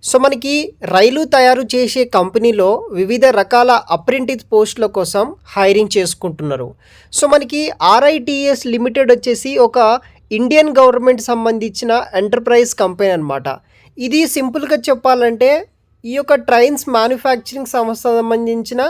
So మనకి రైలు తయారు చేసే కంపెనీలో వివిధ రకాల అప్రెంటిస్ పోస్టుల కోసం హైరింగ్ చేసుకుంటున్నారు. సో మనకి ఆర్ఐటీఎస్ లిమిటెడ్ వచ్చేసి ఒక ఇండియన్ గవర్నమెంట్ సంబంధించిన ఎంటర్ప్రైజ్ కంపెనీ అనమాట. ఇది సింపుల్గా చెప్పాలంటే ఈ యొక్క ట్రైన్స్ మ్యానుఫ్యాక్చరింగ్ సంస్థ సంబంధించిన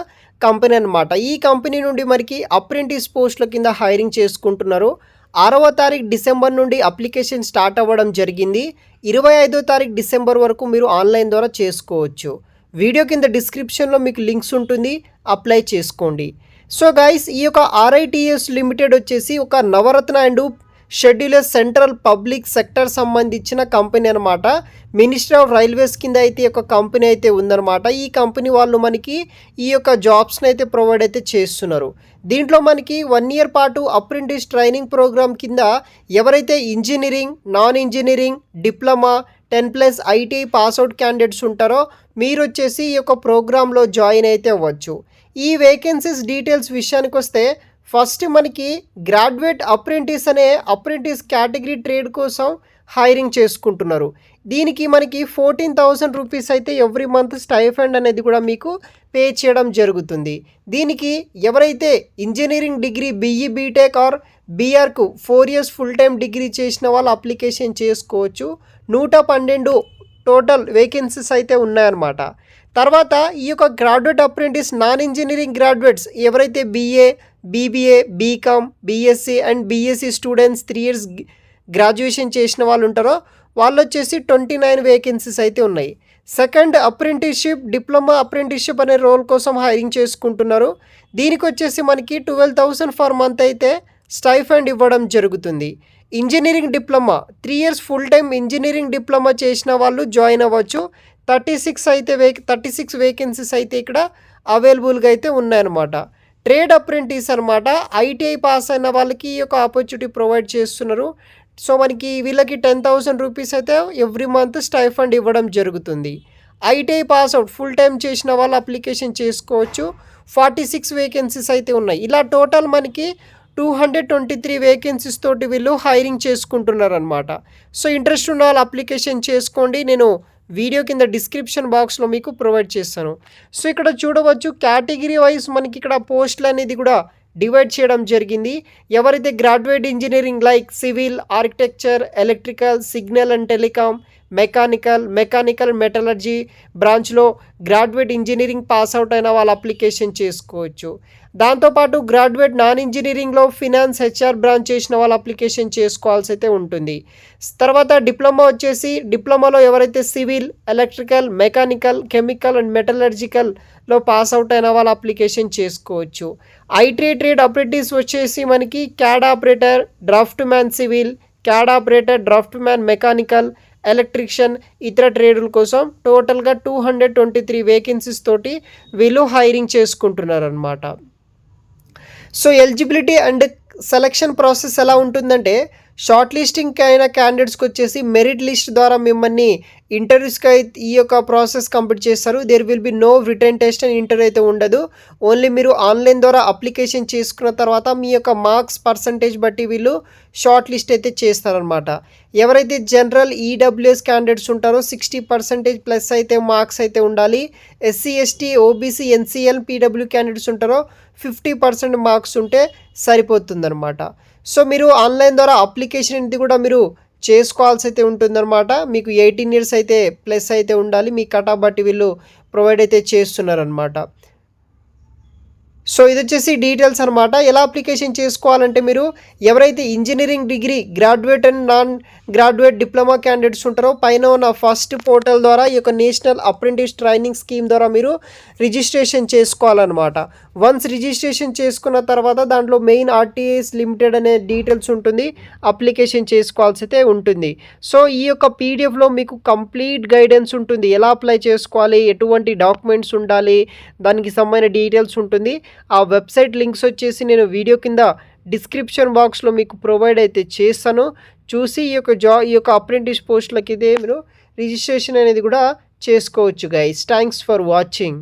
కంపెనీ అనమాట. ఈ కంపెనీ నుండి మనకి అప్రెంటిస్ పోస్టుల కింద హైరింగ్ చేసుకుంటున్నారు. 6వ తారీఖు డిసెంబర్ నుండి అప్లికేషన్ స్టార్ట్ అవ్వడం జరిగింది. 25వ తారీఖు డిసెంబర్ వరకు మీరు ఆన్లైన్ ద్వారా చేసుకోవచ్చు. వీడియో కింద డిస్క్రిప్షన్లో మీకు లింక్స్ ఉంటుంది, అప్లై చేసుకోండి. సో గైస్, ఈ యొక్క ఆర్ఐటీఎస్ లిమిటెడ్ వచ్చేసి ఒక Navratna and scheduler central public sector సంబంధించిన కంపెనీ అనమాట. మినిస్ట్రీ ఆఫ్ రైల్వేస్ కింద అయితే ఒక కంపెనీ అయితే ఉందన్నమాట. ఈ కంపెనీ వాళ్ళు మనకి ఈ యొక్క జాబ్స్ని అయితే ప్రొవైడ్ అయితే చేస్తున్నారు. దీంట్లో మనకి 1 ఇయర్ పాటు అప్రెంటిస్ ట్రైనింగ్ ప్రోగ్రామ్ కింద ఎవరైతే engineering, non engineering, diploma, 10+ ITI pass out candidates ఉంటారో మీరు వచ్చేసి ఈ యొక్క ప్రోగ్రాంలో జాయిన్ అయితే అవ్వచ్చు. ఈ వేకెన్సీస్ డీటెయిల్స్ విషయానికి వస్తే ఫస్ట్ మనకి గ్రాడ్యుయేట్ అప్రెంటిస్ అనే అప్రెంటిస్ కేటగిరీ ట్రేడ్ కోసం హైరింగ్ చేసుకుంటున్నారు. దీనికి మనకి 14,000 రూపీస్ అయితే ఎవ్రీ మంత్ స్టైఫండ్ అనేది కూడా మీకు పే చేయడం జరుగుతుంది. దీనికి ఎవరైతే engineering degree BE BTech or బీఆర్కు 4 ఇయర్స్ ఫుల్ టైం డిగ్రీ చేసిన వాళ్ళు అప్లికేషన్ చేసుకోవచ్చు. 112 టోటల్ వేకెన్సీస్ అయితే ఉన్నాయన్నమాట. తర్వాత ఈ యొక్క graduate apprentice non engineering graduates ఎవరైతే BA, BBA, BCom, BSc and BSc students 3 years graduation చేసిన వాళ్ళు ఉంటారో వాళ్ళు వచ్చేసి 29 వేకెన్సీస్ అయితే ఉన్నాయి. సెకండ్ అప్రెంటిస్షిప్, డిప్లొమా అప్రెంటిస్షిప్ అనే రోల్ కోసం హైరింగ్ చేసుకుంటున్నారు. దీనికి వచ్చేసి మనకి 12,000 ఫర్ మంత్ అయితే స్టైఫండ్ ఇవ్వడం జరుగుతుంది. Engineering diploma 3 years full time engineering diploma చేసిన వాళ్ళు జాయిన్ అవ్వచ్చు. 36 వేకెన్సీస్ అయితే ఇక్కడ అవైలబుల్గా అయితే ఉన్నాయన్నమాట. ట్రేడ్ అప్రెంటిస్ అనమాట. ఐటీఐ పాస్ అయిన వాళ్ళకి ఈ యొక్క ఆపర్చునిటీ ప్రొవైడ్ చేస్తున్నారు. సో మనకి వీళ్ళకి 10,000 రూపీస్ అయితే ఎవ్రీ మంత్ స్టైఫండ్ ఇవ్వడం జరుగుతుంది. ఐటీఐ పాస్అవుట్ ఫుల్ టైం చేసిన వాళ్ళు అప్లికేషన్ చేసుకోవచ్చు. 46 వేకెన్సీస్ అయితే ఉన్నాయి. ఇలా టోటల్ మనకి 223 వేకెన్సీస్ తోటి వీళ్ళు హైరింగ్ చేసుకుంటున్నారు అనమాట. సో ఇంట్రెస్ట్ ఉన్న వాళ్ళు అప్లికేషన్ చేసుకోండి. నేను వీడియో కింద డిస్క్రిప్షన్ బాక్స్లో మీకు ప్రొవైడ్ చేస్తాను. సో ఇక్కడ చూడవచ్చు కేటగిరీ వైజ్ మనకి ఇక్కడ పోస్టులు అనేది కూడా డివైడ్ చేయడం జరిగింది. ఎవరైతే graduate engineering like civil, architecture, electrical, signal and telecom, mechanical metallurgy బ్రాంచ్లో గ్రాడ్యుయేట్ ఇంజనీరింగ్ పాస్అవుట్ అయిన వాళ్ళు అప్లికేషన్ చేసుకోవచ్చు. దాంతోపాటు గ్రాడ్యుయేట్ నాన్ ఇంజనీరింగ్లో ఫినాన్స్, హెచ్ఆర్ బ్రాంచ్ చేసిన వాళ్ళు అప్లికేషన్ చేసుకోవాల్సి అయితే ఉంటుంది. తర్వాత డిప్లొమా వచ్చేసి డిప్లొమాలో ఎవరైతే civil, electrical, mechanical, chemical and మెటలర్జికల్లో పాస్అవుట్ అయిన వాళ్ళు అప్లికేషన్ చేసుకోవచ్చు. ఐటీఐ ట్రేడ్ అప్రెంటిస్ వచ్చేసి మనకి CAD operator, draftsman civil, CAD operator, draftsman mechanical, electrician, ఇతర ట్రేడుల కోసం టోటల్గా 223 వేకెన్సీస్ తోటి వీళ్ళు హైరింగ్ చేసుకుంటున్నారు అనమాట. So eligibility and selection process ఎలా ఉంటుందంటే షార్ట్ లిస్టింగ్ అయిన క్యాండిడేట్స్కి వచ్చేసి మెరిట్ లిస్ట్ ద్వారా మిమ్మల్ని ఇంటర్వ్యూస్కి అయితే ఈ యొక్క ప్రాసెస్ కంప్లీట్ చేస్తారు. There will be no written test and interview అయితే ఉండదు. ఓన్లీ మీరు ఆన్లైన్ ద్వారా అప్లికేషన్ చేసుకున్న తర్వాత మీ యొక్క మార్క్స్ పర్సంటేజ్ బట్టి వీళ్ళు షార్ట్ లిస్ట్ అయితే చేస్తారనమాట. ఎవరైతే జనరల్ ఈడబ్ల్యూఎస్ క్యాండిడేట్స్ ఉంటారో 60% ప్లస్ అయితే మార్క్స్ అయితే ఉండాలి. SC, ST, OBC, NCL, PW candidates ఉంటారో 50% మార్క్స్ ఉంటే సరిపోతుందన్నమాట. సో మీరు ఆన్లైన్ ద్వారా అప్లికేషన్ అనేది కూడా మీరు చేసుకోవాల్సి అయితే ఉంటుందన్నమాట. మీకు 18 ఇయర్స్ అయితే ప్లస్ అయితే ఉండాలి. మీ కటాఫ్ బట్టి వీళ్ళు ప్రొవైడ్ అయితే చేస్తున్నారనమాట. సో ఇది వచ్చేసి డీటెయిల్స్ అనమాట. ఎలా అప్లికేషన్ చేసుకోవాలంటే మీరు ఎవరైతే engineering degree graduate and non graduate diploma candidates ఉంటారో పైన ఉన్న ఫస్ట్ పోర్టల్ ద్వారా ఈ యొక్క నేషనల్ అప్రెంటిస్ ట్రైనింగ్ స్కీమ్ ద్వారా మీరు రిజిస్ట్రేషన్ చేసుకోవాలన్నమాట. వన్స్ రిజిస్ట్రేషన్ చేసుకున్న తర్వాత దాంట్లో మెయిన్ ఆర్టీఎస్ లిమిటెడ్ అనే డీటెయిల్స్ ఉంటుంది, అప్లికేషన్ చేసుకోవాల్సి అయితే ఉంటుంది. సో ఈ యొక్క పీడిఎఫ్లో మీకు కంప్లీట్ గైడెన్స్ ఉంటుంది. ఎలా అప్లై చేసుకోవాలి, ఎటువంటి డాక్యుమెంట్స్ ఉండాలి, దానికి సంబంధించిన డీటెయిల్స్ ఉంటుంది. ఆ వెబ్సైట్ లింక్స్ వచ్చేసి నేను వీడియో కింద డిస్క్రిప్షన్ బాక్స్లో మీకు ప్రొవైడ్ అయితే చేస్తాను. చూసి ఈ యొక్క అప్రెంటిస్ పోస్టులకి అయితే మీరు రిజిస్ట్రేషన్ అనేది కూడా చేసుకోవచ్చు గైస్. Thanks for watching.